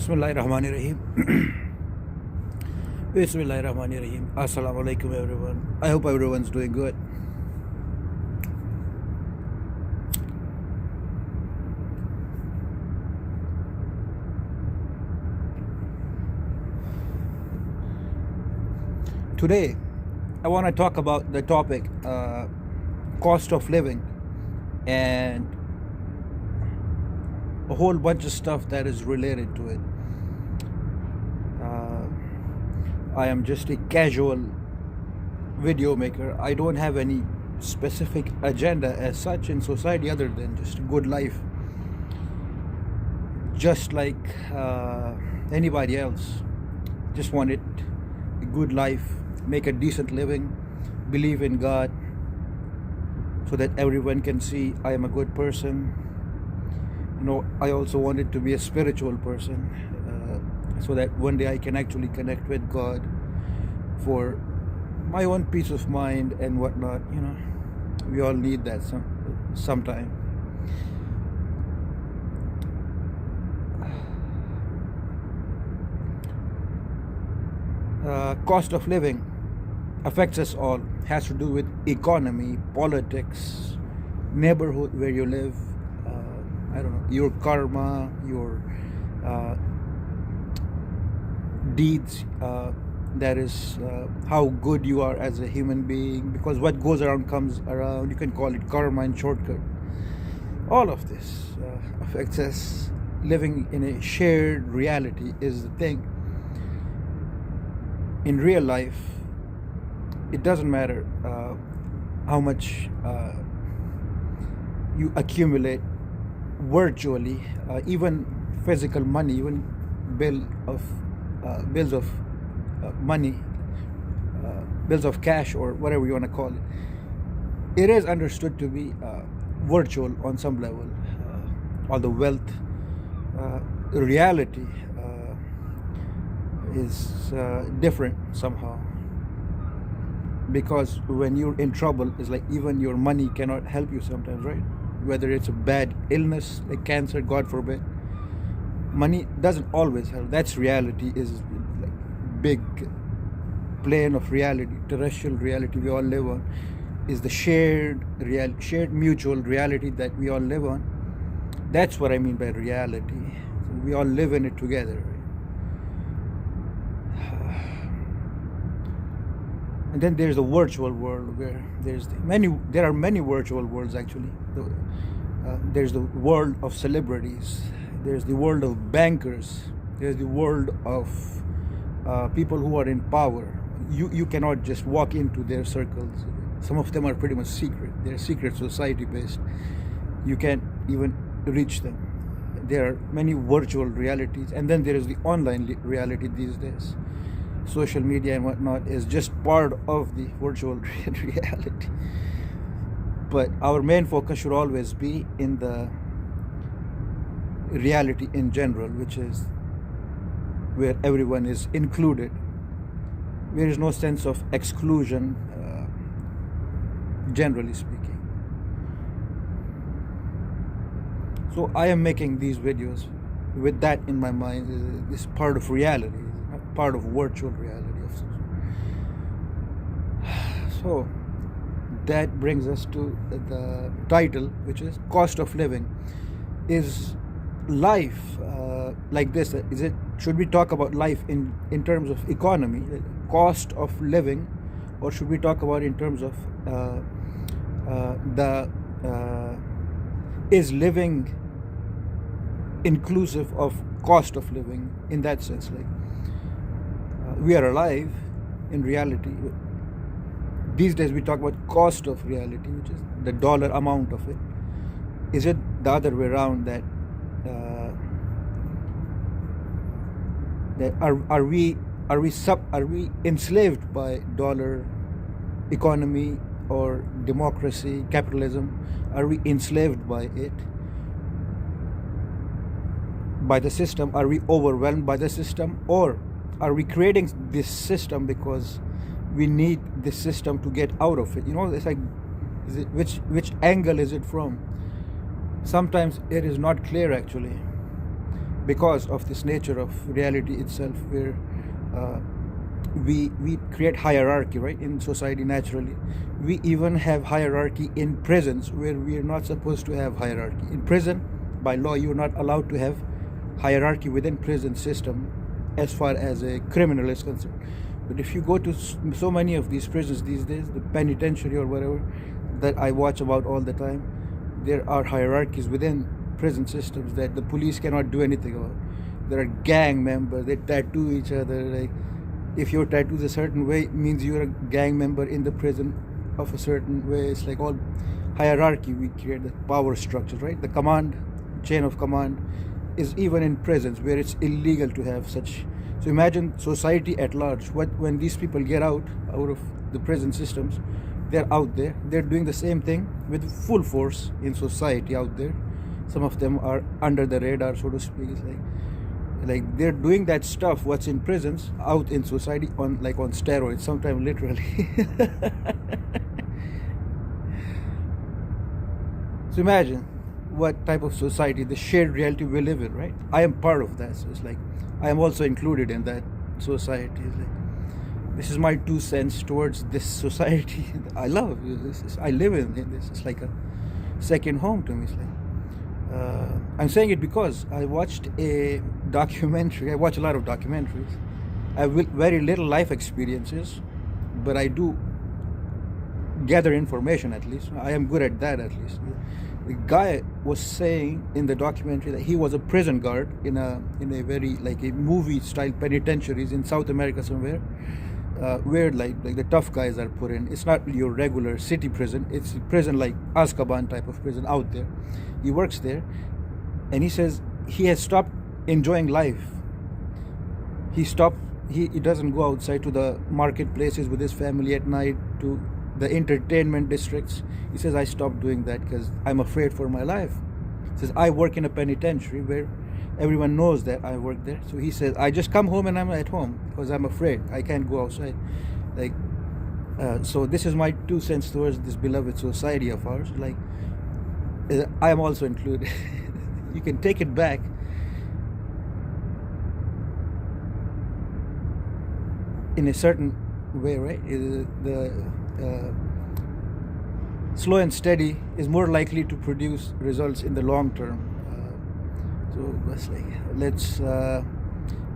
Bismillahirrahmanirrahim. Bismillahirrahmanirrahim. Assalamu alaikum everyone. I hope everyone's doing good. Today, I want to talk about the topic cost of living and a whole bunch of stuff that is related to it. I am just a casual video maker. I don't have any specific agenda as such in society other than just a good life, just like anybody else. Just wanted a good life, make a decent living, believe in God, so that everyone can see I am a good person. I also wanted to be a spiritual person, so that one day I can actually connect with God for my own peace of mind and whatnot. We all need that sometime. Cost of living affects us all. Has to do with economy, politics, neighborhood where you live, I don't know, your karma, your deeds, that is how good you are as a human being, because what goes around comes around. You can call it karma and shortcut. All of this affects us. Living in a shared reality is the thing. In real life, it doesn't matter how much you accumulate virtually, even physical money, even bills of money, bills of cash, or whatever you want to call it. It is understood to be virtual on some level. All the wealth, reality is different somehow, because when you're in trouble, it's like even your money cannot help you sometimes, right? Whether it's a bad illness like cancer, God forbid, money doesn't always help. That's reality. Is like big plane of reality, terrestrial reality we all live on, is the shared mutual reality that we all live on. That's what I mean by reality. So we all live in it together. And then there's the virtual world, where there are many virtual worlds actually. There's the world of celebrities, there's the world of bankers, there's the world of people who are in power. You cannot just walk into their circles. Some of them are pretty much secret. They're secret society based. You can't even reach them. There are many virtual realities, and then there is the online reality these days. Social media and whatnot is just part of the virtual reality. But our main focus should always be in the reality in general, which is where everyone is included. There is no sense of exclusion, generally speaking. So I am making these videos with that in my mind. This part of reality, part of virtual reality. So that brings us to the title, which is cost of living. Is life like this? Should we talk about life in terms of economy, cost of living, or should we talk about in terms of is living inclusive of cost of living, in that sense? Like, we are alive in reality. These days we talk about cost of reality, which is the dollar amount of it. Is it the other way around, that are we enslaved by dollar economy or democracy, capitalism? Are we enslaved by it, by the system? Are we overwhelmed by the system, or are we creating this system because we need this system to get out of it? It's like, which angle is it from? Sometimes it is not clear actually. because of this nature of reality itself, where uh, we create hierarchy, right, in society naturally. We even have hierarchy in prisons where we are not supposed to have hierarchy. In prison, by law, you're not allowed to have hierarchy within prison system as far as a criminal is concerned. But if you go to so many of these prisons these days, the penitentiary or whatever that I watch about all the time, there are hierarchies within prison systems that the police cannot do anything about. There are gang members, they tattoo each other. Like, if your tattoo is a certain way, it means you're a gang member in the prison of a certain way. It's like all hierarchy we create, the power structures, right? The command, chain of command is even in prisons where it's illegal to have such. So imagine society at large. When these people get out of the prison systems, they're out there. They're doing the same thing with full force in society out there. Some of them are under the radar, so to speak. It's like they're doing that stuff what's in prisons out in society on steroids, sometimes literally. So imagine what type of society, the shared reality we live in, right? I am part of that, so it's like I am also included in that society. It's like, this is my 2 cents towards this society. I love this. I live in this. It's like a second home to me. It's like, I'm saying it because I watched a documentary. I watch a lot of documentaries. I have very little life experiences, but I do gather information at least. I am good at that at least. The guy was saying in the documentary that he was a prison guard in a very like a movie style penitentiaries in South America somewhere, where like the tough guys are put in. It's not your regular city prison. It's a prison like Azkaban type of prison out there. He works there, and he says he has stopped enjoying life. He stopped. He doesn't go outside to the marketplaces with his family at night, to the entertainment districts. He says, I stopped doing that because I'm afraid for my life. He says, I work in a penitentiary where everyone knows that I work there. So he says, I just come home and I'm at home because I'm afraid. I can't go outside. Like, so this is my 2 cents towards this beloved society of ours. Like, I am also included. You can take it back. In a certain way, right? The slow and steady is more likely to produce results in the long term. So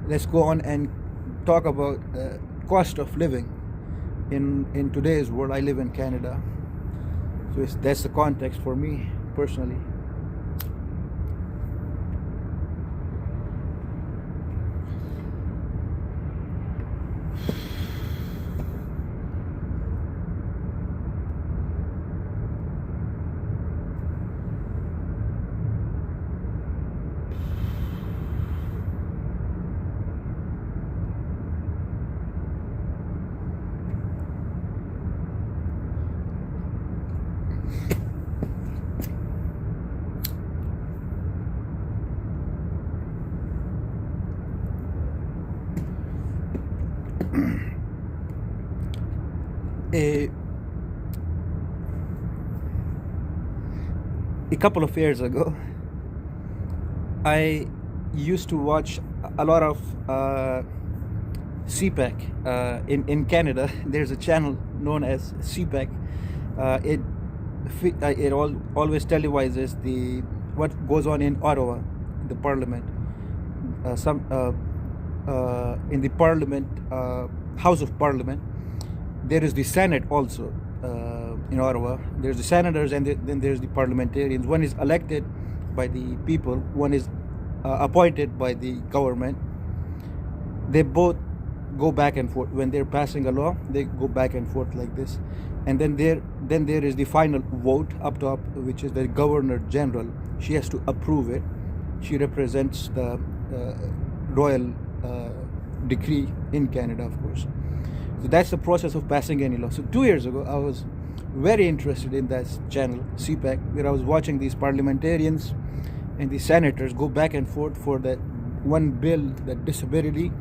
let's go on and talk about cost of living in today's world. I live in Canada, so that's the context for me personally. A couple of years ago, I used to watch a lot of CPAC. In Canada, there's a channel known as CPAC. It always televises what goes on in Ottawa, in the Parliament. In the Parliament, House of Parliament, there is the Senate also in Ottawa. There's the senators, and then there's the parliamentarians. One is elected by the people, one is appointed by the government. They both go back and forth. When they're passing a law, they go back and forth like this. And then there is the final vote up top, which is the Governor General. She has to approve it. She represents the royal decree in Canada, of course. So that's the process of passing any law. So 2 years ago, I was very interested in that channel, CPAC, where I was watching these parliamentarians and the senators go back and forth for that one bill, the disability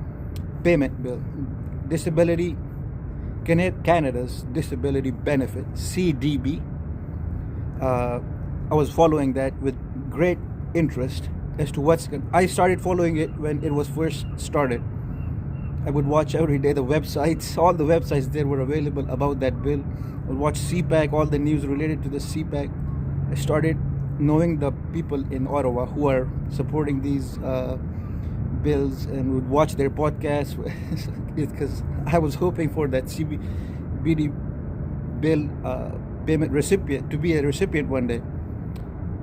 payment bill. Canada's disability benefit, CDB. I was following that with great interest, as to I started following it when it was first started. I would watch every day the websites, all the websites there were available about that bill. I would watch CPAC, all the news related to the CPAC. I started knowing the people in Ottawa who are supporting these bills and would watch their podcasts because I was hoping for that CBD bill payment recipient to be a recipient one day,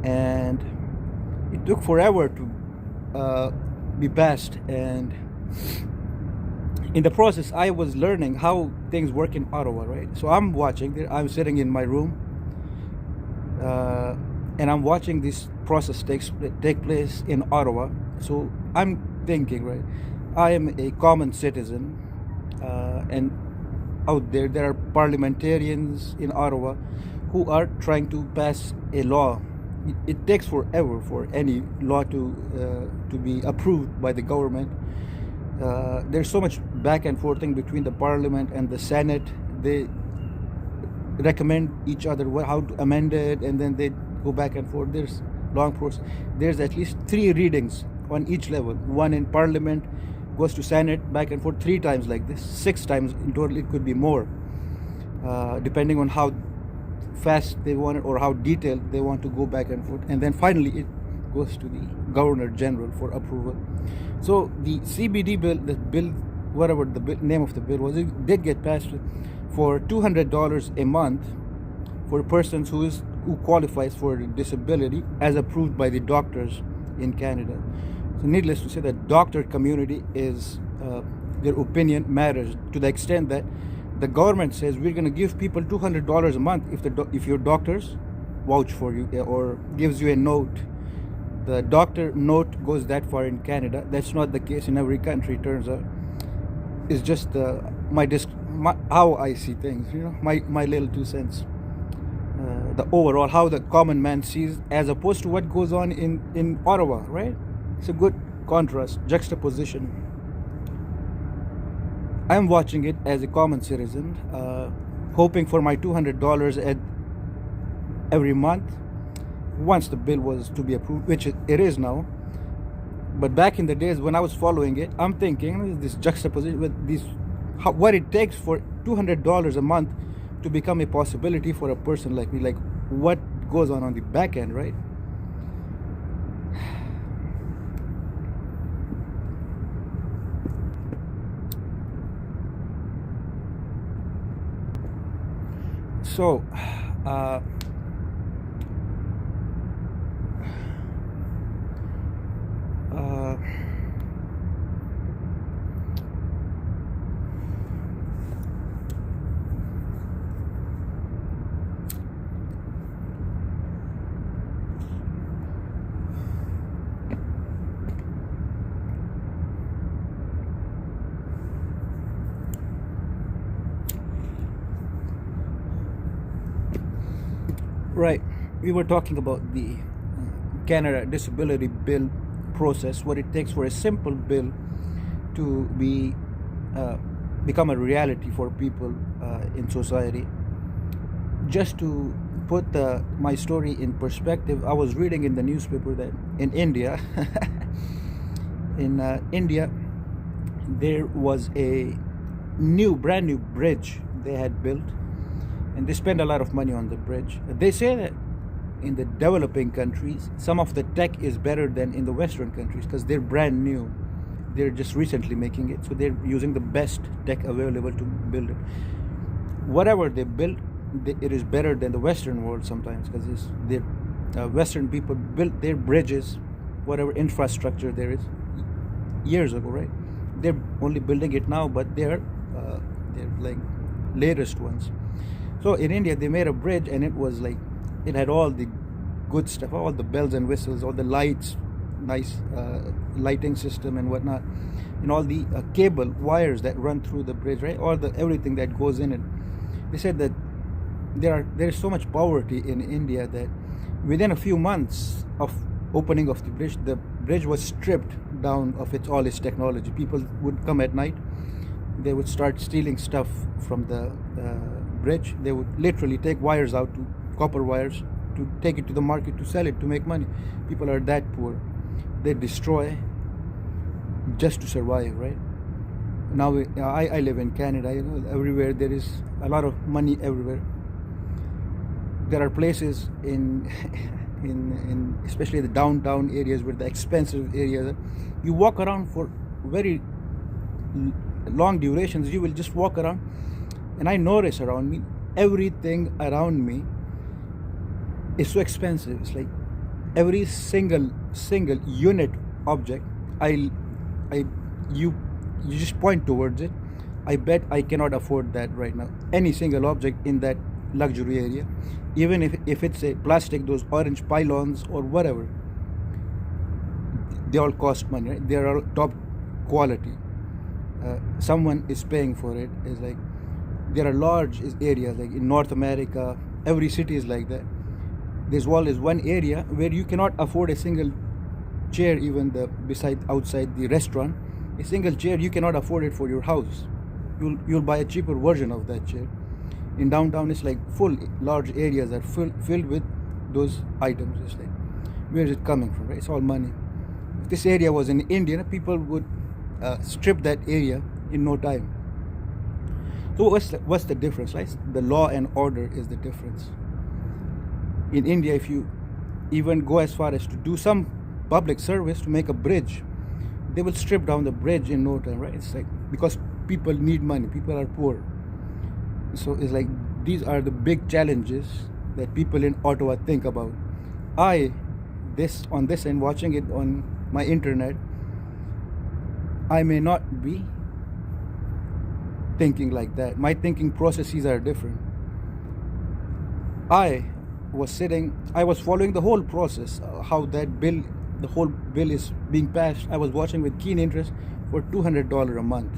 and it took forever to be passed. And in the process, I was learning how things work in Ottawa, right? So I'm watching. I'm sitting in my room, and I'm watching this process take place in Ottawa. So I'm thinking, right? I am a common citizen, and out there are parliamentarians in Ottawa who are trying to pass a law. It takes forever for any law to be approved by the government. There's so much back and forthing between the parliament and the Senate. They recommend each other how to amend it, and then they go back and forth. There's long process. There's at least 3 readings on each level. One in parliament, goes to Senate, back and forth 3 times like this, 6 times in total. It could be more, depending on how fast they want it or how detailed they want to go back and forth. And then finally it goes to the Governor General for approval. So the CBD bill, the bill, whatever the name of the bill was, it did get passed for $200 a month for persons who qualifies for disability as approved by the doctors in Canada. So needless to say, the doctor community is their opinion matters to the extent that the government says we're going to give people $200 a month if your doctors vouch for you or gives you a note. The doctor note goes that far in Canada. That's not the case in every country, turns out. It's just how I see things, my little 2 cents. The overall, how the common man sees as opposed to what goes on in Ottawa, right? It's a good contrast, juxtaposition. I'm watching it as a common citizen, hoping for my $200 every month once the bill was to be approved, which it is now. But back in the days when I was following it, I'm thinking this juxtaposition with what it takes for $200 a month to become a possibility for a person like me, like what goes on the back end, right? So right, we were talking about the Canada disability bill process, what it takes for a simple bill to become a reality for people in society. Just to put my story in perspective, I was reading in the newspaper that in India, India, there was a brand new bridge they had built, and they spent a lot of money on the bridge. They say that in the developing countries, some of the tech is better than in the Western countries because they're brand new. They're just recently making it, so they're using the best tech available to build it. Whatever they built, it is better than the Western world sometimes, because Western people built their bridges, whatever infrastructure there is, years ago, right? They're only building it now, but they're like latest ones. So in India, they made a bridge, and it had all the good stuff, all the bells and whistles, all the lights, nice lighting system and whatnot, and all the cable wires that run through the bridge, right? All everything that goes in it. They said that there is so much poverty in India that within a few months of opening of the bridge was stripped down of all its technology. People would come at night, they would start stealing stuff from the bridge. They would literally take wires out, copper wires, to take it to the market to sell it to make money. People are that poor. they destroy just to survive, right? Now I live in Canada. You know, everywhere there is a lot of money everywhere. There are places in in especially the downtown areas where the expensive areas, you walk around for very long durations. You will just walk around, and I notice around me, everything around me is so expensive. It's like every single unit object, I I you you just point towards it. I bet I cannot afford that right now. Any single object in that luxury area, even if it's a plastic, those orange pylons or whatever, they all cost money, right? They are all top quality. Someone is paying for it. It's like there are large areas like in North America. Every city is like that. There's always one area where you cannot afford a single chair, even the beside outside the restaurant. A single chair, you cannot afford it for your house. You'll buy a cheaper version of that chair. In downtown, it's like full large areas are filled with those items. It's like, where is it coming from, right? It's all money. If this area was in India, people would strip that area in no time. So what's the difference, right? The law and order is the difference. In India, if you even go as far as to do some public service, to make a bridge, they will strip down the bridge in no time, right? It's like, because people need money, people are poor. So it's like, these are the big challenges that people in Ottawa think about. On this end, watching it on my internet, I may not be thinking like that. My thinking processes are different. I was following the whole process, how the whole bill is being passed. I was watching with keen interest for $200 a month.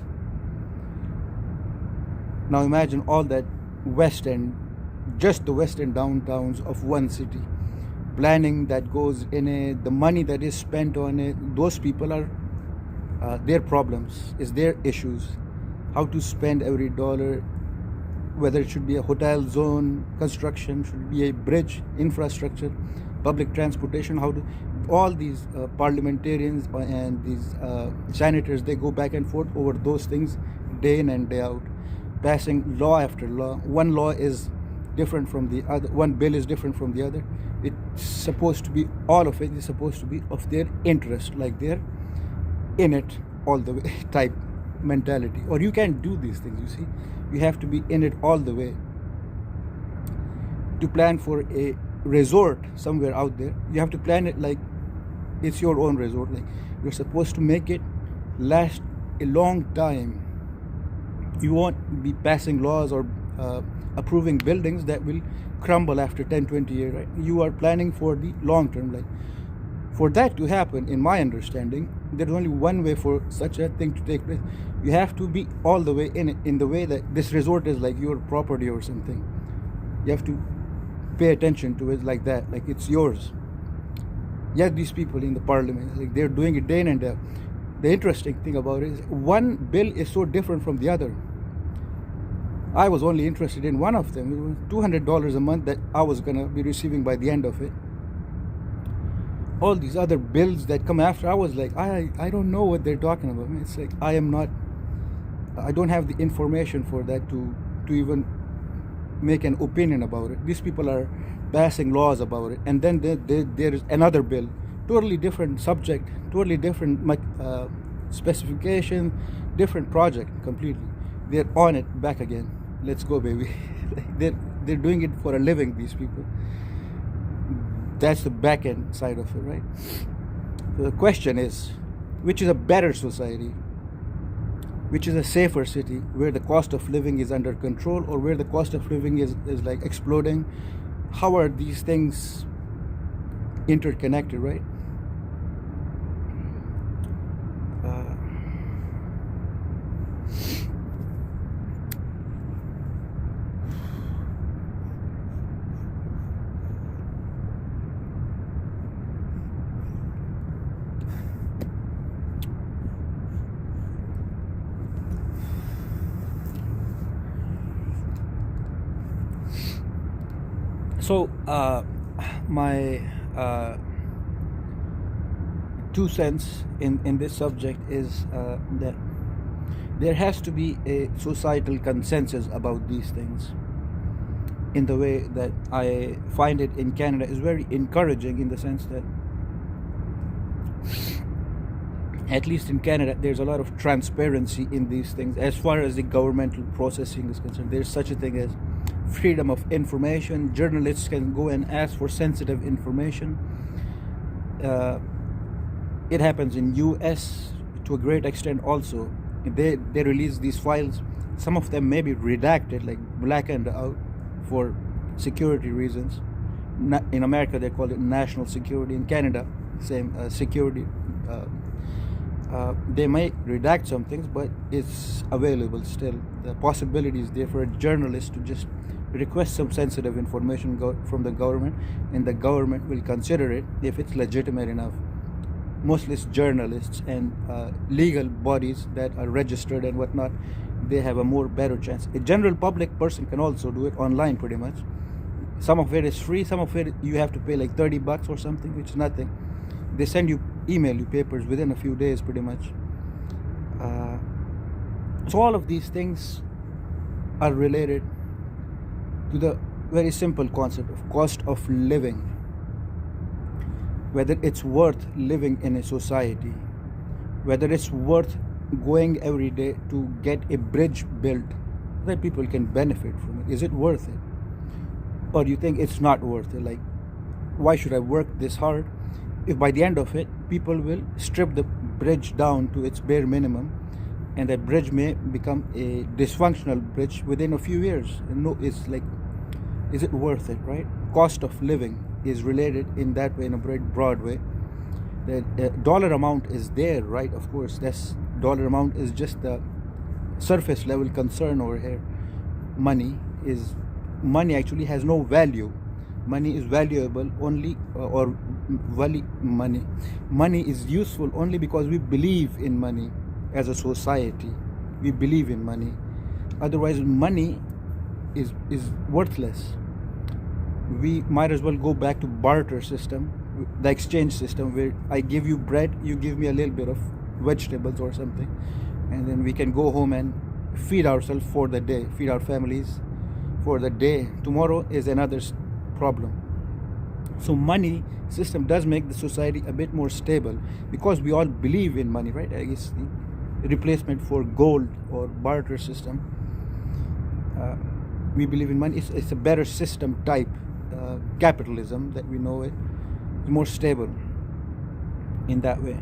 Now imagine all that West End, just the West End downtowns of one city, planning that goes in it, the money that is spent on it. Those people are, their problems is their issues. How to spend every dollar, whether it should be a hotel zone construction, should be a bridge infrastructure, public transportation, all these parliamentarians and these senators, they go back and forth over those things day in and day out, passing law after law. One law is different from the other, one bill is different from the other. It's supposed to be, all of it is supposed to be of their interest, like they're in it all the way type mentality. Or you can't do these things, you see. You have to be in it all the way. To plan for a resort somewhere out there, you have to plan it like it's your own resort. Like, you're supposed to make it last a long time. You won't be passing laws or approving buildings that will crumble after 10-20 years, right? You are planning for the long term. Like, for that to happen, in my understanding, there's only one way for such a thing to take place. You have to be all the way in it, in the way that this resort is like your property or something. You have to pay attention to it like that, like it's yours. Yet these people in the parliament, like, they're doing it day in and day out. The interesting thing about it is one bill is so different from the other. I was only interested in one of them. It was $200 a month that I was gonna be receiving by the end of it. All these other bills that come after, I was like, I don't know what they're talking about. It's like, I don't have the information for that to even make an opinion about it. These people are passing laws about it, and then there is another bill, totally different subject, totally different specification, different project completely. They're on it back again. Let's go, baby. They're doing it for a living, these people. That's the back end side of it, right? So the question is, which is a better society? Which is a safer city, where the cost of living is under control, or where the cost of living is like exploding? How are these things interconnected, right? So my 2 cents in this subject is that there has to be a societal consensus about these things. In the way that I find it in Canada is very encouraging, in the sense that at least in Canada there's a lot of transparency in these things as far as the governmental processing is concerned. There's such a thing as freedom of information. Journalists can go and ask for sensitive information. It happens in US to a great extent also. They release these files. Some of them may be redacted, like blackened out for security reasons. In America they call it national security. In Canada, same security. They may redact some things, but it's available still. The possibility is there for a journalist to just request some sensitive information from the government, and the government will consider it if it's legitimate enough. Mostly it's journalists and legal bodies that are registered and whatnot. They have a more better chance. A general public person can also do it online pretty much. Some of it is free, some of it you have to pay like $30 or something, which is nothing. They email you papers within a few days pretty much. So all of these things are related to the very simple concept of cost of living, whether it's worth living in a society, whether it's worth going every day to get a bridge built that people can benefit from it. Is it worth it? Or do you think it's not worth it? Like, why should I work this hard if by the end of it people will strip the bridge down to its bare minimum, and that bridge may become a dysfunctional bridge within a few years? No, it's like, is it worth it, right? Cost of living is related in that way, in a very broad way. The dollar amount is there, right? Of course, this dollar amount is just the surface level concern over here. Money actually has no value. Money is valuable only, money is useful only because we believe in money. As a society, we believe in money. Otherwise, money is worthless. We might as well go back to barter system, the exchange system, where I give you bread, you give me a little bit of vegetables or something, and then we can go home and feed ourselves for the day, feed our families for the day. Tomorrow is another problem. So money system does make the society a bit more stable, because we all believe in money, right? I guess the replacement for gold or barter system, we believe in money. It's a better system type. Capitalism that we know it is more stable in that way.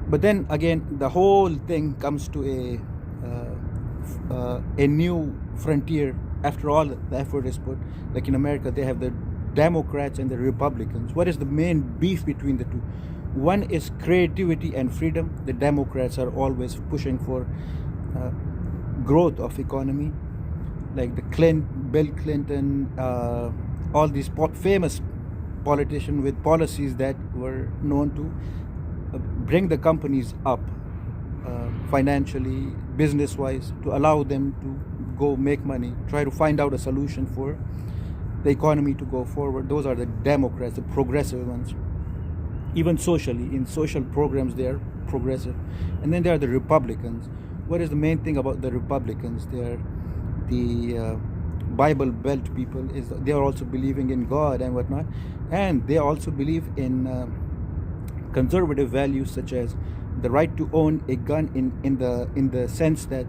But then again, the whole thing comes to a new frontier after all the effort is put. Like in America, they have the Democrats and the Republicans. What is the main beef between the two? One is creativity and freedom. The Democrats are always pushing for growth of economy, like the Bill Clinton, all these famous politicians with policies that were known to bring the companies up financially, business-wise, to allow them to go make money, try to find out a solution for the economy to go forward. Those are the Democrats, the progressive ones. Even socially, in social programs, they are progressive. And then there are the Republicans. What is the main thing about the Republicans? They are the Bible Belt people. They are also believing in God and whatnot, and they also believe in conservative values, such as the right to own a gun, in the sense that,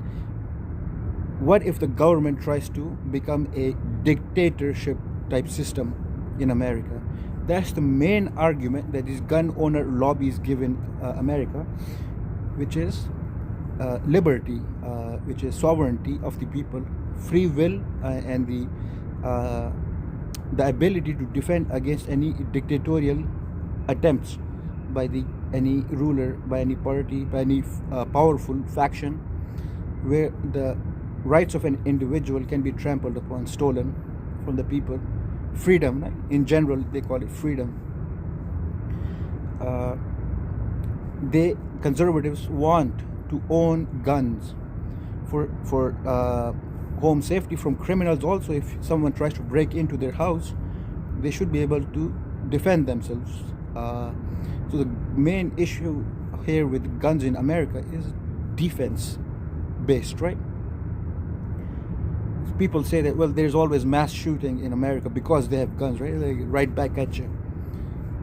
what if the government tries to become a dictatorship type system in America? That's the main argument that these gun owner lobbies give in America, which is liberty, which is sovereignty of the people, free will, and the ability to defend against any dictatorial attempts by any ruler, by any party, by any powerful faction, where the rights of an individual can be trampled upon, stolen from the people. Freedom, in general, they call it freedom. Conservatives want to own guns for home safety from criminals. Also, if someone tries to break into their house, they should be able to defend themselves. So the main issue here with guns in America is defense based, right? People say that, well, there's always mass shooting in America because they have guns, right? They right back at you.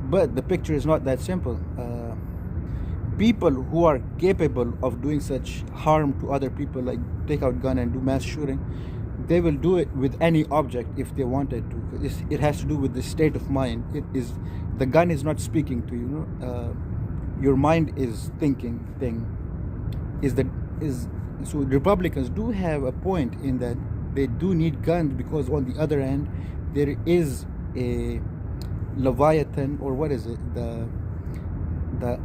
But the picture is not that simple. People who are capable of doing such harm to other people, like take out gun and do mass shooting, they will do it with any object if they wanted to. It has to do with the state of mind. It is, the gun is not speaking to you. Your mind is thinking thing. So Republicans do have a point in that they do need guns, because on the other hand there is a Leviathan, or what is it, the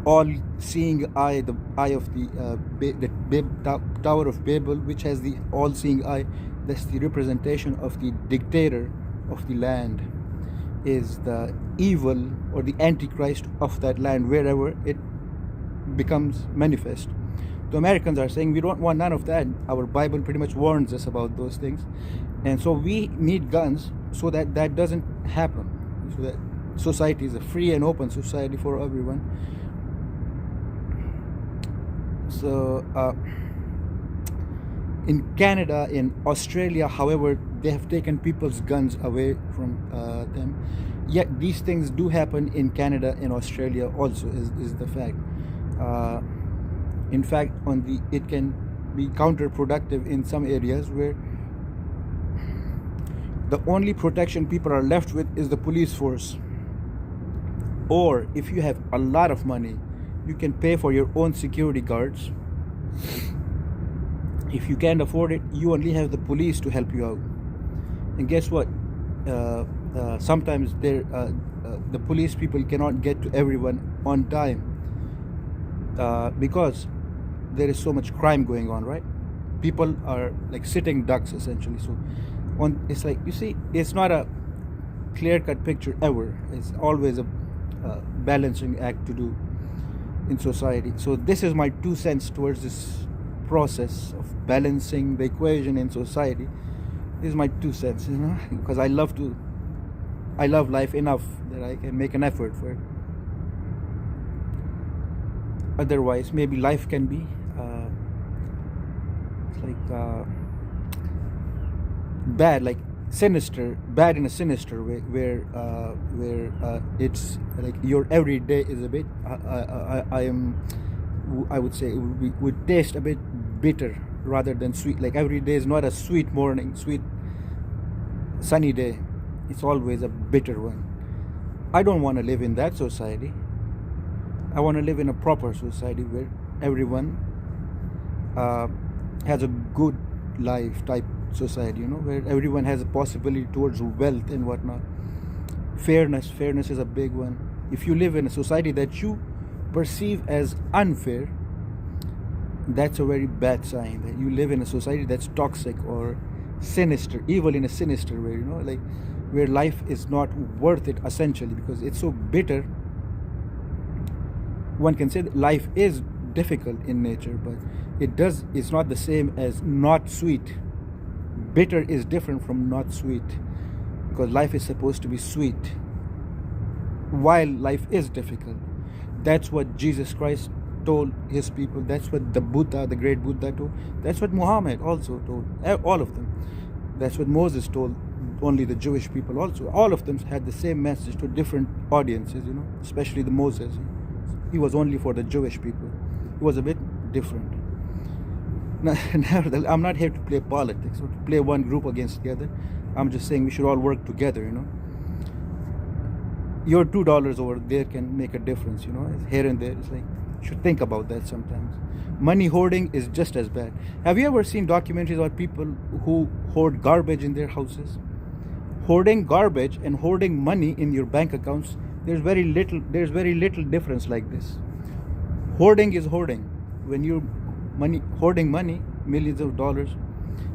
all-seeing eye, the eye of the Tower of Babel, which has the all-seeing eye. That's the representation of the dictator of the land, is the evil or the antichrist of that land wherever it becomes manifest. The Americans are saying we don't want none of that. Our Bible pretty much warns us about those things, and so we need guns so that that doesn't happen, so that society is a free and open society for everyone. So in Canada, in Australia, however, they have taken people's guns away from them. Yet these things do happen in Canada and Australia also, is the fact. In fact, it can be counterproductive in some areas where the only protection people are left with is the police force. Or if you have a lot of money, you can pay for your own security guards. If you can't afford it, you only have the police to help you out. And guess what? Sometimes the police people cannot get to everyone on time because there is so much crime going on, right? People are like sitting ducks essentially. So it's like, you see, it's not a clear-cut picture ever. It's always a balancing act to do in society. So this is my 2 cents towards this process of balancing the equation in society. This is my 2 cents, because I love life enough that I can make an effort for it. Otherwise, maybe life can be bad, like sinister, bad in a sinister way, where it's like your everyday is a bit. I would say it would taste a bit bitter rather than sweet. Like every day is not a sweet morning, sweet sunny day. It's always a bitter one. I don't want to live in that society. I want to live in a proper society where everyone has a good life type society, where everyone has a possibility towards wealth and whatnot. Fairness is a big one. If you live in a society that you perceive as unfair, that's a very bad sign that you live in a society that's toxic or sinister, evil in a sinister way, like where life is not worth it essentially because it's so bitter. One can say that life is difficult in nature, but it's not the same as not sweet. Bitter is different from not sweet, because life is supposed to be sweet while life is difficult. That's what Jesus Christ told his people. That's what the Buddha, the great Buddha, told. That's what Muhammad also told. All of them. That's what Moses told only the Jewish people also. All of them had the same message to different audiences, especially the Moses. He was only for the Jewish people. He was a bit different. Now, I'm not here to play politics or to play one group against the other. I'm just saying we should all work together, Your $2 over there can make a difference, here and there. It's like, you should think about that sometimes. Money hoarding is just as bad. Have you ever seen documentaries about people who hoard garbage in their houses? Hoarding garbage and hoarding money in your bank accounts, there's very little difference like this. Hoarding is hoarding. When you're hoarding money, millions of dollars,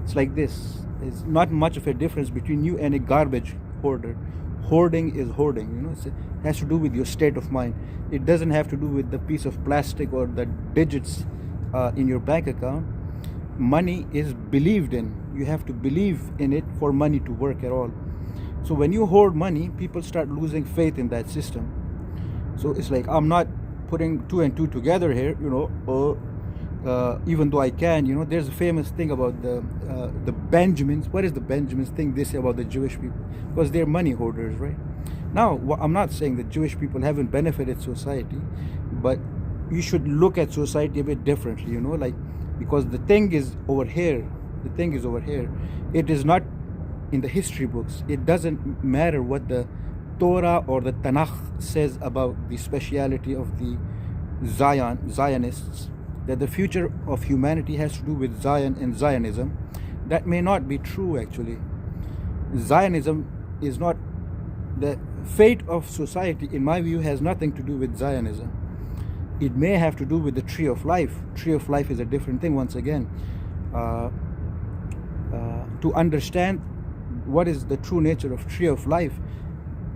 it's like this. It's not much of a difference between you and a garbage hoarder. Hoarding is hoarding, it has to do with your state of mind. It doesn't have to do with the piece of plastic or the digits in your bank account. Money is believed in. You have to believe in it for money to work at all. So when you hoard money, people start losing faith in that system. So it's like, I'm not putting two and two together here, even though I can. There's a famous thing about the Benjamins. What is the Benjamins thing they say about the Jewish people? Because they're money hoarders, right? Now, I'm not saying that Jewish people haven't benefited society, but you should look at society a bit differently, like, because the thing is over here. The thing is over here. It is not in the history books. It doesn't matter what the Torah or the Tanakh says about the speciality of the Zionists, that the future of humanity has to do with Zion and Zionism. That may not be true, actually. Zionism is not the fate of society, in my view, has nothing to do with Zionism. It may have to do with the tree of life. Tree of life is a different thing, once again. To understand what is the true nature of tree of life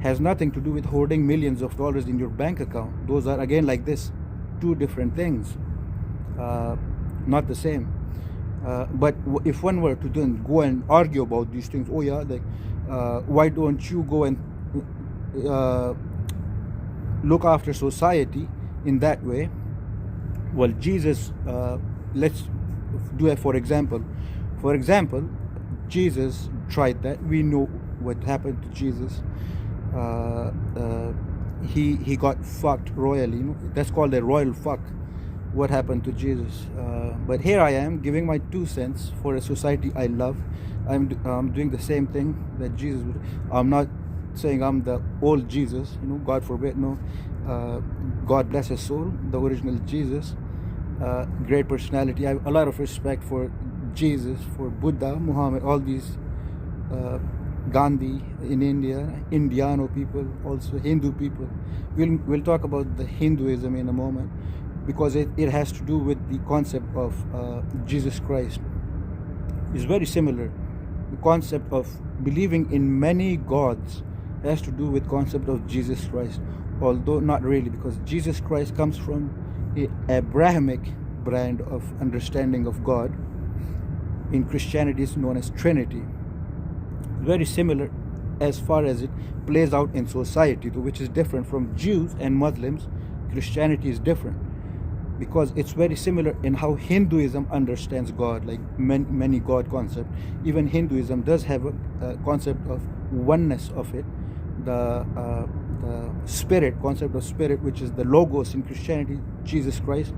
has nothing to do with hoarding millions of dollars in your bank account. Those are, again, like this, two different things, not the same. But if one were to then go and argue about these things, oh yeah, like, why don't you go and look after society in that way? Well, Jesus, let's do it. For example, Jesus tried that. We know what happened to Jesus. He got fucked royally. That's called a royal fuck. What happened to Jesus? But here I am giving my 2 cents for a society I love. I'm doing the same thing that Jesus would. I'm not saying I'm the old Jesus, God forbid. No. God bless his soul, the original Jesus. Great personality. I have a lot of respect for Jesus, for Buddha, Muhammad, all these, Gandhi in India, Indiano people, also Hindu people. We'll talk about the Hinduism in a moment, because it has to do with the concept of Jesus Christ. It's very similar. The concept of believing in many gods has to do with concept of Jesus Christ, although not really, because Jesus Christ comes from an Abrahamic brand of understanding of God. In Christianity, it's known as Trinity. Very similar as far as it plays out in society, which is different from Jews and Muslims. Christianity is different, because it's very similar in how Hinduism understands God, like many God concept. Even Hinduism does have a concept of oneness of it. The spirit, concept of spirit, which is the logos in Christianity, Jesus Christ,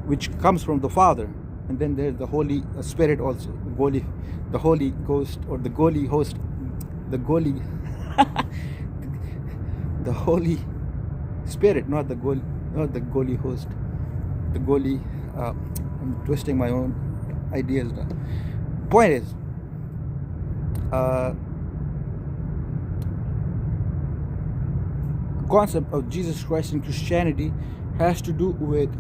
which comes from the Father. And then there's the Holy Spirit also, the Holy Ghost, or the Holy Host, the Holy Spirit, not the Holy Host, the Holy. I'm twisting my own ideas now. Point is, concept of Jesus Christ in Christianity has to do with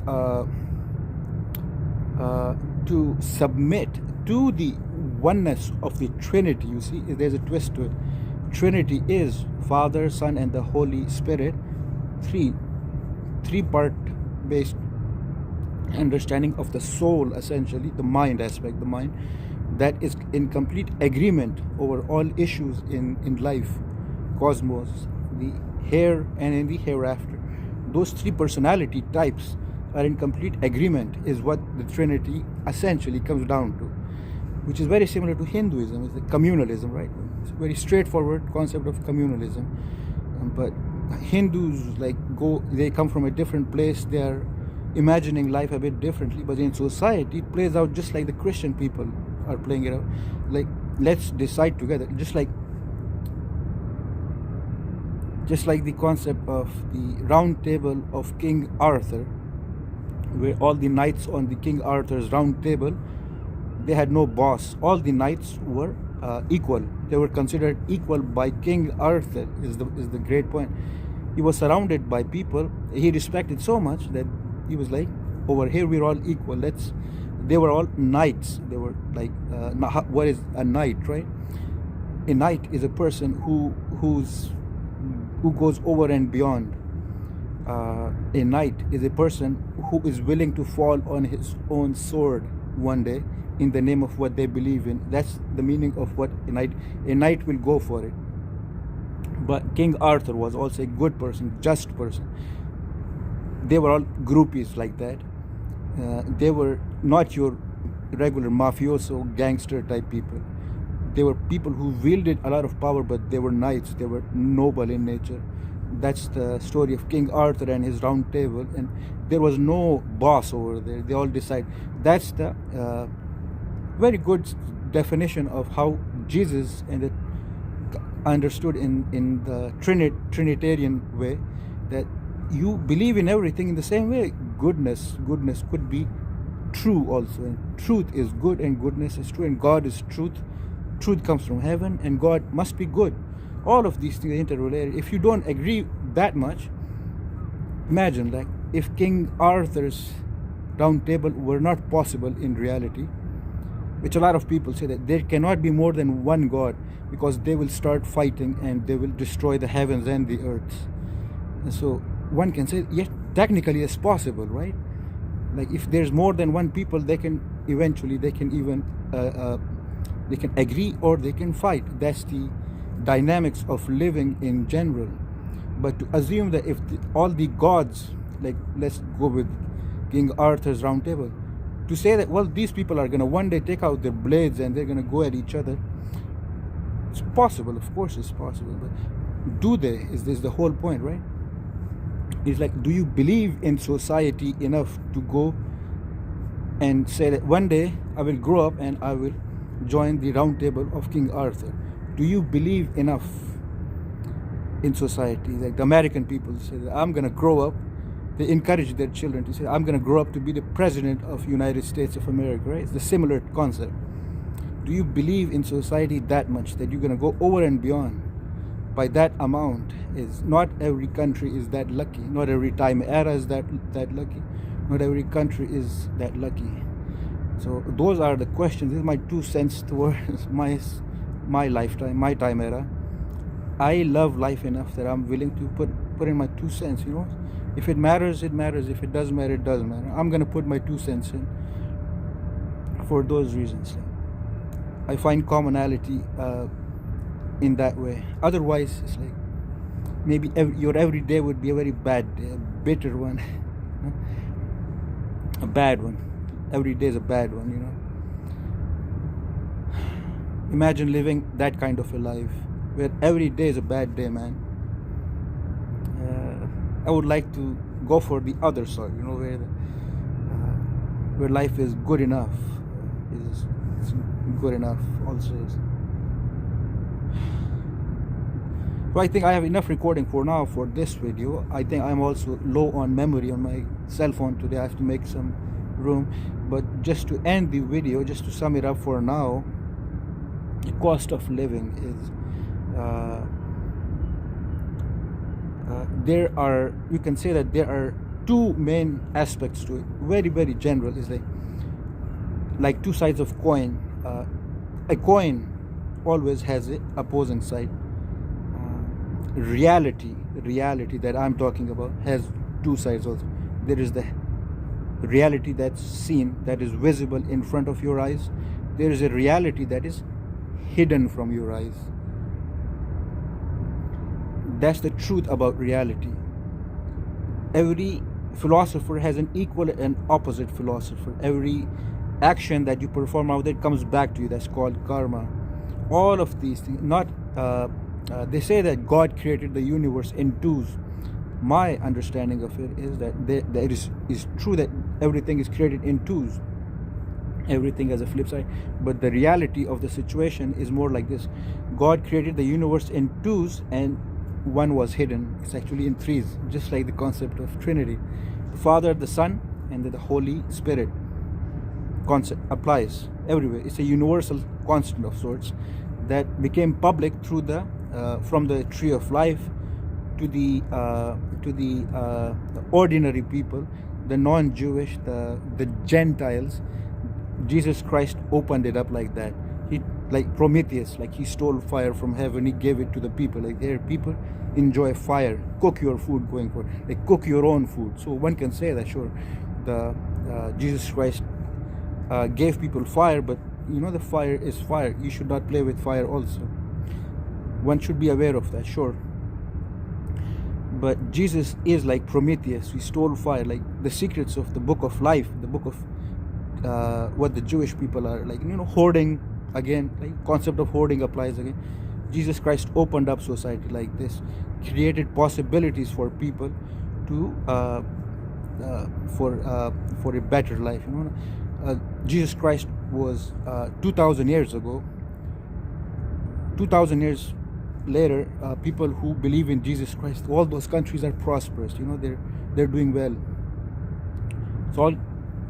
to submit to the oneness of the Trinity. You see, there's a twist to it. Trinity is Father, Son, and the Holy Spirit. Three-part based understanding of the soul, essentially, the mind aspect, the mind, that is in complete agreement over all issues in life, cosmos, the here and in the hereafter. Those three personality types are in complete agreement, is what the Trinity essentially comes down to, which is very similar to Hinduism. It's the communalism, right? It's a very straightforward concept of communalism. But Hindus they come from a different place. They are imagining life a bit differently. But in society, it plays out just like the Christian people are playing it out. Like, let's decide together. Just like the concept of the round table of King Arthur, where all the knights on the King Arthur's round table, they had no boss. All the knights were equal. They were considered equal by King Arthur, is the great point. He was surrounded by people he respected so much that he was like, over here we're all equal. They were all knights. They were like, what is a knight, right? A knight is a person who goes over and beyond. A knight is a person who is willing to fall on his own sword one day in the name of what they believe in. That's the meaning of what a knight will go for it. But King Arthur was also a good person, just person. They were all groupies like that. They were not your regular mafioso, gangster type people. They were people who wielded a lot of power, but they were knights. They were noble in nature. That's the story of King Arthur and his round table. And there was no boss over there. They all decide. That's the very good definition of how Jesus and it understood in the Trinitarian way, that you believe in everything in the same way. Goodness could be true also, and truth is good and goodness is true, and God is truth. Truth comes from heaven and God must be good. All of these things are interrelated. If you don't agree that much, imagine like if King Arthur's round table were not possible in reality, which a lot of people say that there cannot be more than one God, because they will start fighting and they will destroy the heavens and the earth. And so one can say, yes, technically it's possible, right? Like if there's more than one people, they can eventually, they can even they can agree or they can fight. That's the dynamics of living in general. But to assume that if all the gods, like let's go with King Arthur's round table, to say that, well, these people are going to one day take out their blades and they're going to go at each other, it's possible, of course it's possible, but do they? Is this the whole point, right? It's like, do you believe in society enough to go and say that one day I will grow up and I will join the round table of King Arthur? Do you believe enough in society? Like the American people say that I'm going to grow up, they encourage their children to say, I'm going to grow up to be the president of United States of America, right? It's the similar concept. Do you believe in society that much that you're going to go over and beyond by that amount? Is not every country is that lucky. Not every time era is that lucky. Not every country is that lucky. So those are the questions. This is my 2 cents towards my lifetime, my time era. I love life enough that I'm willing to put in my 2 cents, you know. If it matters, it matters. If it doesn't matter, it doesn't matter. I'm gonna put my 2 cents in for those reasons. I find commonality in that way. Otherwise, it's like maybe your every day would be a very bad day, a bitter one, a bad one. Every day is a bad one, you know. Imagine living that kind of a life where every day is a bad day, man. I would like to go for the other side, you know, where life is good enough, is good enough also. So I think I have enough recording for now for this video. I think I'm also low on memory on my cell phone today. I have to make some room. But just to end the video, just to sum it up for now, the cost of living is you can say that there are 2 main aspects to it. Very, very general. Is like 2 sides of coin. A coin always has an opposing side. Reality that I'm talking about has 2 sides also. There is the reality that's seen, that is visible in front of your eyes. There is a reality that is hidden from your eyes. That's the truth about reality. Every philosopher has an equal and opposite philosopher. Every action that you perform out there comes back to you. That's called karma. All of these things, they say that God created the universe in 2s. My understanding of it is that it is true that everything is created in 2s. Everything has a flip side. But the reality of the situation is more like this. God created the universe in 2s and 1 was hidden. It's actually in 3s, just like the concept of Trinity. The Father, the Son, and the Holy Spirit concept applies everywhere. It's a universal constant of sorts that became public through the from the tree of life to the ordinary people, the non-Jewish, the Gentiles. Jesus Christ opened it up like that. He, like Prometheus, like he stole fire from heaven, he gave it to the people. Like there, people enjoy fire. Cook your food going for, like cook your own food. So one can say that sure, the Jesus Christ gave people fire, but you know the fire is fire. You should not play with fire also. One should be aware of that, sure. But Jesus is like Prometheus. He stole fire. Like the secrets of the book of life, the book of what the Jewish people are like, hoarding. Again, like concept of hoarding applies again. Jesus Christ opened up society like this, created possibilities for people to for a better life. Jesus Christ was 2,000 years ago. 2,000 years later, people who believe in Jesus Christ, all those countries are prosperous. They're doing well. It's all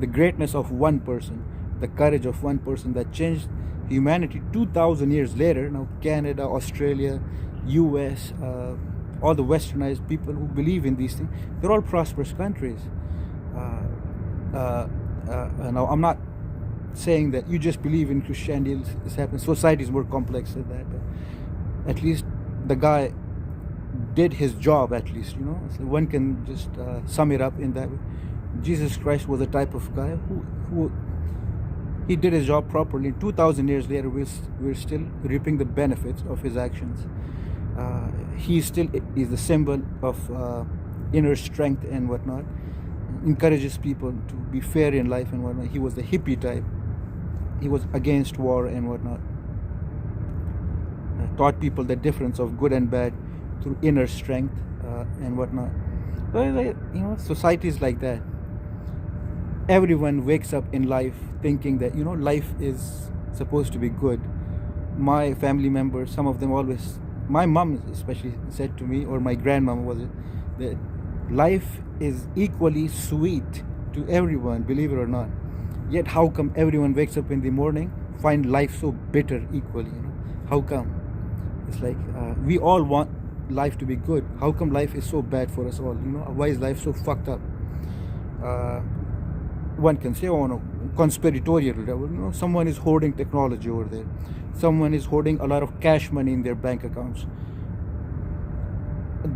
the greatness of one person, the courage of one person that changed humanity 2,000 years later. Now Canada, Australia, US, all the westernized people who believe in these things, they're all prosperous countries. Now I'm not saying that you just believe in Christianity, this happens. Society is more complex than that. At least the guy did his job, at least, so one can just sum it up in that way. Jesus Christ was a type of guy who he did his job properly. 2,000 years later, we're still reaping the benefits of his actions. He still is the symbol of inner strength and whatnot. Encourages people to be fair in life and whatnot. He was the hippie type. He was against war and whatnot. Taught people the difference of good and bad through inner strength and whatnot. So, society is like that. Everyone wakes up in life thinking that life is supposed to be good. My family members, some of them always, my mom especially said to me, or my grandmom was it, that life is equally sweet to everyone, believe it or not. Yet how come everyone wakes up in the morning find life so bitter equally? How come? It's like we all want life to be good. How come life is so bad for us all? Why is life so fucked up? One can say, oh no, conspiratorial level. Someone is hoarding technology over there. Someone is hoarding a lot of cash money in their bank accounts.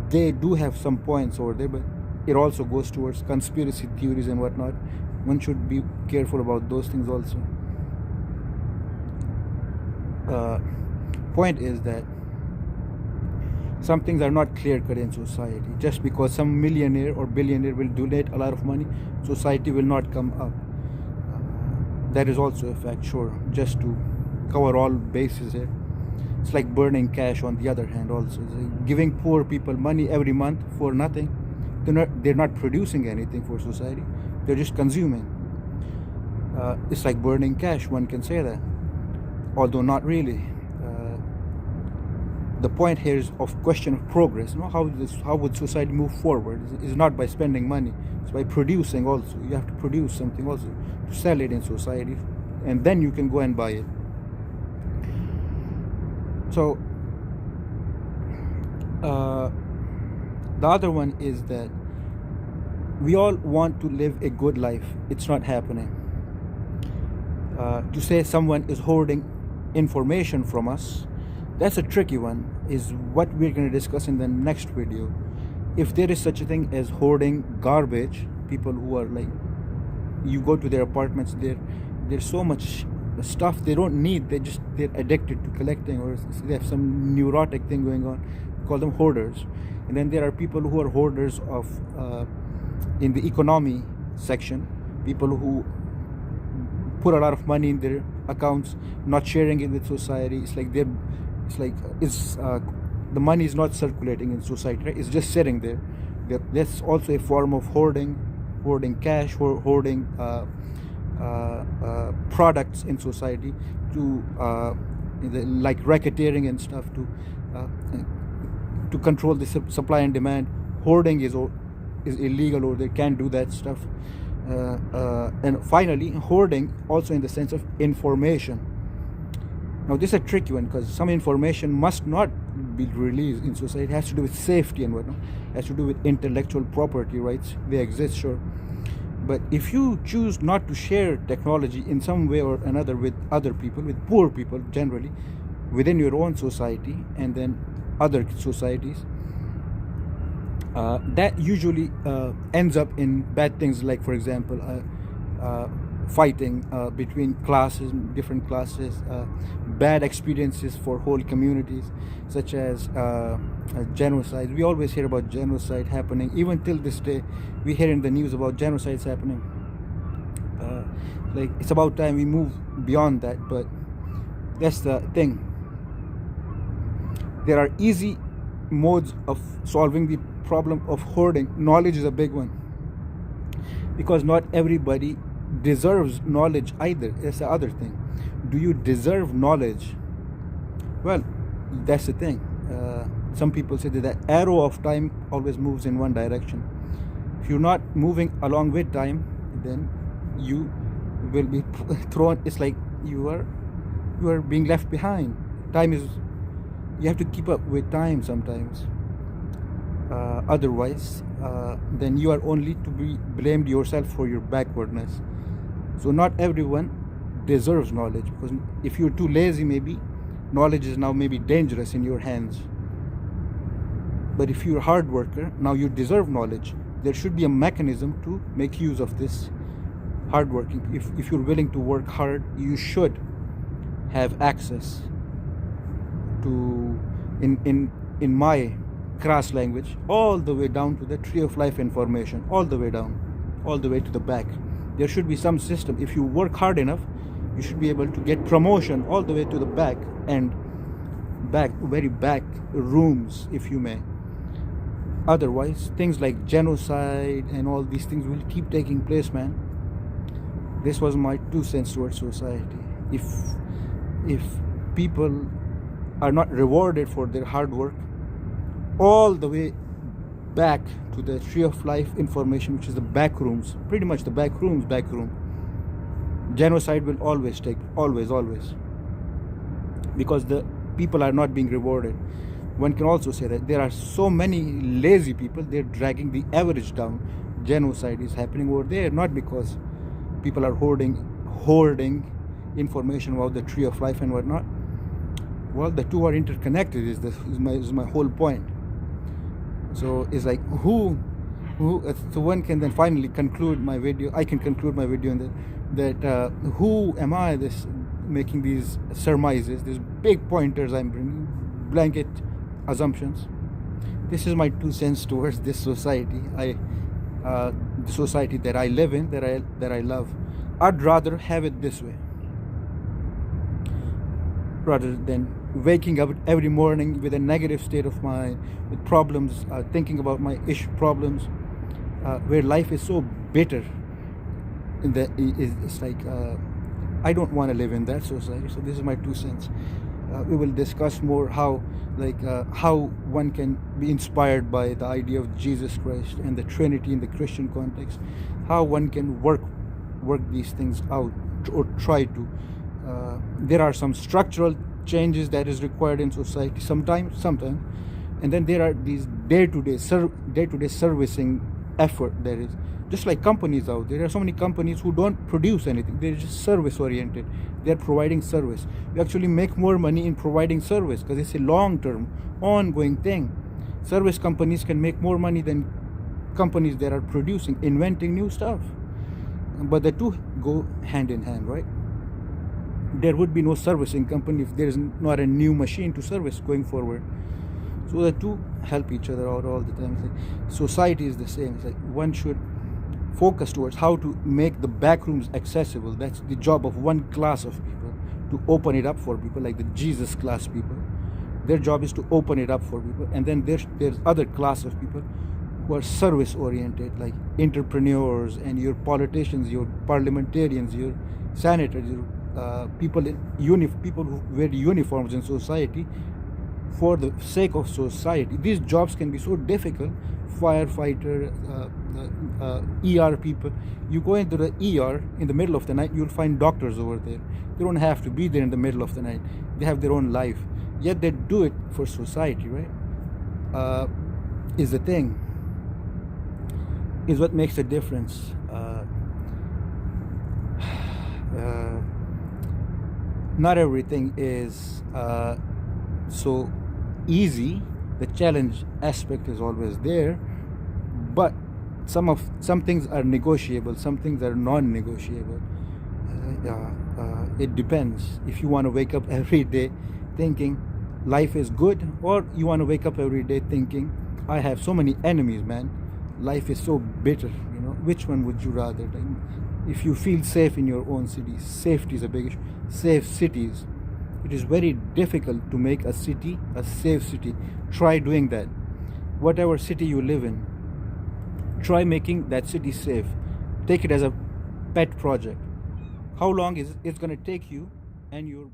They do have some points over there, but it also goes towards conspiracy theories and whatnot. One should be careful about those things also. Point is that some things are not clear-cut in society. Just because some millionaire or billionaire will donate a lot of money, society will not come up. That is also a fact, sure. Just to cover all bases here. It's like burning cash on the other hand also. Giving poor people money every month for nothing. They're not producing anything for society. They're just consuming. It's like burning cash, one can say that. Although not really. The point here is of question of progress. How would society move forward? It's not by spending money. It's by producing also. You have to produce something also to sell it in society, and then you can go and buy it. So the other one is that we all want to live a good life. It's not happening. To say someone is hoarding information from us, that's a tricky one, is what we're going to discuss in the next video. If there is such a thing as hoarding garbage, people who are like, you go to their apartments, there's so much stuff they don't need, they're addicted to collecting, or they have some neurotic thing going on, call them hoarders. And then there are people who are hoarders of in the economy section, people who put a lot of money in their accounts, not sharing it with society. The money is not circulating in society, right? It's just sitting there. That's also a form of hoarding cash, or hoarding products in society, to like racketeering and stuff, to control the supply and demand. Hoarding is illegal, or they can't do that stuff. And finally, hoarding also in the sense of information. Now this is a tricky one, because some information must not be released in society. It has to do with safety and whatnot. It has to do with intellectual property rights. They exist, sure. But if you choose not to share technology in some way or another with other people, with poor people generally, within your own society and then other societies, that usually ends up in bad things. Like, for example, fighting between classes, different classes, bad experiences for whole communities, such as genocide. We always hear about genocide happening. Even till this day, we hear in the news about genocides happening. Like, it's about time we move beyond that, but that's the thing. There are easy modes of solving the problem of hoarding. Knowledge is a big one, because not everybody deserves knowledge either. That's the other thing. Do you deserve knowledge? Well, that's the thing. Some people say that the arrow of time always moves in one direction. If you're not moving along with time, then you will be thrown. It's like you are being left behind. Time is, you have to keep up with time sometimes. Otherwise, then you are only to be blamed yourself for your backwardness. So not everyone deserves knowledge, because if you're too lazy, maybe knowledge is now maybe dangerous in your hands. But if you're a hard worker, now you deserve knowledge. There should be a mechanism to make use of this hard working. If you're willing to work hard, you should have access to, in my crass language, all the way down to the tree of life information, all the way down, all the way to the back. There should be some system. If you work hard enough, you should be able to get promotion all the way to the back, and very back rooms, if you may. Otherwise, things like genocide and all these things will keep taking place, man. This was my 2 cents towards society. If people are not rewarded for their hard work, all the way back to the tree of life information, which is the back rooms, pretty much the back room, genocide will always take, always, because the people are not being rewarded. One can also say that there are so many lazy people, they're dragging the average down. Genocide is happening over there, not because people are hoarding information about the tree of life and whatnot. Well, the two are interconnected, is my whole point. So it's like so one can then finally conclude my video. I can conclude my video in that who am I making these surmises, these big pointers I'm bringing, blanket assumptions. This is my 2 cents towards this society. The society that I live in, that I love. I'd rather have it this way, rather than waking up every morning with a negative state of mind, with problems, thinking about my problems, where life is so bitter. It's like I don't want to live in that society. So this is my 2 cents. We will discuss more how one can be inspired by the idea of Jesus Christ and the Trinity in the Christian context, how one can work these things out, or try to. There are some structural changes that is required in society sometimes, and then there are these day-to-day servicing effort. There is just like companies out there. There are so many companies who don't produce anything. They're just service oriented. They're providing service. You actually make more money in providing service, because it's a long-term, ongoing thing. Service companies can make more money than companies that are producing, inventing new stuff. But the two go hand in hand, right? There would be no servicing company if there is not a new machine to service going forward. So the two help each other out all the time. Society is the same. It's like one should focus towards how to make the back rooms accessible. That's the job of one class of people, to open it up for people, like the Jesus class people. Their job is to open it up for people. And then there's other class of people who are service oriented, like entrepreneurs and your politicians, your parliamentarians, your senators, your people who wear uniforms in society for the sake of society. These jobs can be so difficult. Firefighter, ER people. You go into the ER in the middle of the night, you'll find doctors over there. They don't have to be there in the middle of the night. They have their own life. Yet they do it for society, right? Is the thing. Is what makes a difference. Not everything is so easy. The challenge aspect is always there, but some things are negotiable, some things are non-negotiable. it depends. If you want to wake up every day thinking life is good, or you want to wake up every day thinking I have so many enemies, man, life is so bitter, which one would you rather? Like, if you feel safe in your own city, safety is a big issue. Safe cities, it is very difficult to make a city a safe city. Try doing that. Whatever city you live in, try making that city safe. Take it as a pet project. How long is it's going to take you and your